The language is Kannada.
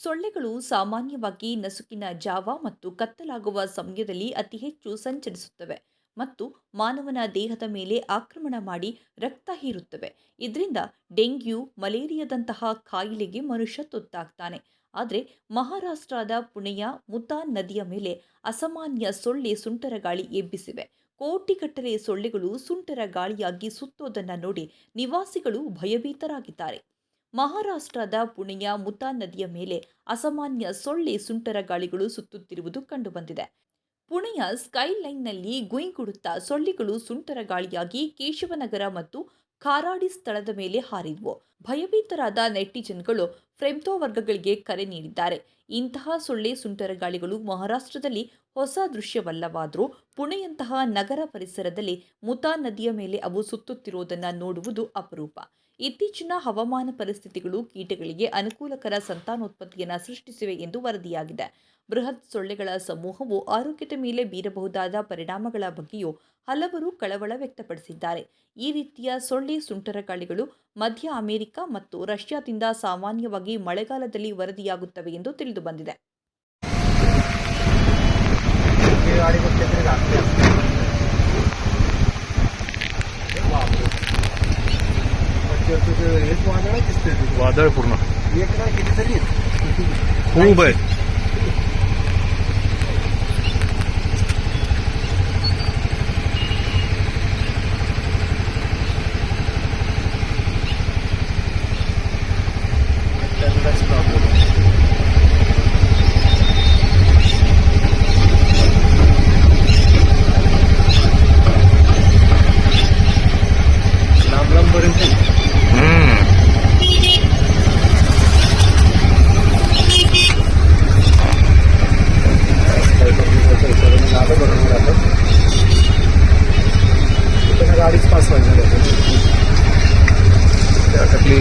ಸೊಳ್ಳೆಗಳು ಸಾಮಾನ್ಯವಾಗಿ ನಸುಕಿನ ಜಾವ ಮತ್ತು ಕತ್ತಲಾಗುವ ಸಮಯದಲ್ಲಿ ಅತಿ ಹೆಚ್ಚು ಸಂಚರಿಸುತ್ತವೆ ಮತ್ತು ಮಾನವನ ದೇಹದ ಮೇಲೆ ಆಕ್ರಮಣ ಮಾಡಿ ರಕ್ತ ಹೀರುತ್ತವೆ. ಇದರಿಂದ ಡೆಂಗ್ಯೂ, ಮಲೇರಿಯಾದಂತಹ ಕಾಯಿಲೆಗೆ ಮನುಷ್ಯ ತುತ್ತಾಗ್ತಾನೆ. ಆದರೆ ಮಹಾರಾಷ್ಟ್ರದ ಪುಣೆಯ ಮುತಾನ್ ನದಿಯ ಮೇಲೆ ಅಸಾಮಾನ್ಯ ಸೊಳ್ಳೆ ಸುಂಟರಗಾಳಿ ಎಬ್ಬಿಸಿವೆ. ಕೋಟಿಗಟ್ಟಲೆ ಸೊಳ್ಳೆಗಳು ಸುಂಟರ ಗಾಳಿಯಾಗಿ ಸುತ್ತೋದನ್ನು ನೋಡಿ ನಿವಾಸಿಗಳು ಭಯಭೀತರಾಗಿದ್ದಾರೆ. ಮಹಾರಾಷ್ಟ್ರದ ಪುಣೆಯ ಮುತಾನ್ ನದಿಯ ಮೇಲೆ ಅಸಾಮಾನ್ಯ ಸೊಳ್ಳೆ ಸುಂಟರ ಗಾಳಿಗಳು ಸುತ್ತುತ್ತಿರುವುದು ಕಂಡುಬಂದಿದೆ. ಪುಣೆಯ ಸ್ಕೈಲೈನ್ನಲ್ಲಿ ಗುಂಯ್ಗುಡುತ್ತಾ ಸೊಳ್ಳೆಗಳು ಸುಂಟರ ಗಾಳಿಯಾಗಿ ಕೇಶವನಗರ ಮತ್ತು ಖಾರಾಡಿ ಸ್ಥಳದ ಮೇಲೆ ಹಾರಿದ್ವು. ಭಯಭೀತರಾದ ನೆಟಿಜನ್ಗಳು ಫ್ರೆಮ್ತೋ ವರ್ಗಗಳಿಗೆ ಕರೆ ನೀಡಿದ್ದಾರೆ. ಇಂತಹ ಸೊಳ್ಳೆ ಸುಂಟರ ಗಾಳಿಗಳು ಮಹಾರಾಷ್ಟ್ರದಲ್ಲಿ ಹೊಸ ದೃಶ್ಯವಲ್ಲವಾದರೂ ಪುಣೆಯಂತಹ ನಗರ ಪರಿಸರದಲ್ಲಿ ಮುತಾನ್ ನದಿಯ ಮೇಲೆ ಅವು ಸುತ್ತುತ್ತಿರುವುದನ್ನು ನೋಡುವುದು ಅಪರೂಪ. ಇತ್ತೀಚಿನ ಹವಾಮಾನ ಪರಿಸ್ಥಿತಿಗಳು ಕೀಟಗಳಿಗೆ ಅನುಕೂಲಕರ ಸಂತಾನೋತ್ಪತ್ತಿಯನ್ನು ಸೃಷ್ಟಿಸಿವೆ ಎಂದು ವರದಿಯಾಗಿದೆ. ಬೃಹತ್ ಸೊಳ್ಳೆಗಳ ಸಮೂಹವು ಆರೋಗ್ಯದ ಮೇಲೆ ಬೀರಬಹುದಾದ ಪರಿಣಾಮಗಳ ಬಗ್ಗೆಯೂ ಹಲವರು ಕಳವಳ ವ್ಯಕ್ತಪಡಿಸಿದ್ದಾರೆ. ಈ ರೀತಿಯ ಸೊಳ್ಳೆ ಸುಂಟರಗಾಳಿಗಳು ಮಧ್ಯ ಅಮೆರಿಕ ಮತ್ತು ರಷ್ಯಾದಿಂದ ಸಾಮಾನ್ಯವಾಗಿ ಮಳೆಗಾಲದಲ್ಲಿ ವರದಿಯಾಗುತ್ತವೆ ಎಂದು ತಿಳಿದುಬಂದಿದೆ. वादळ पूर्ण खूप आहे. गाडीच पास व्हायला त्याच्यातली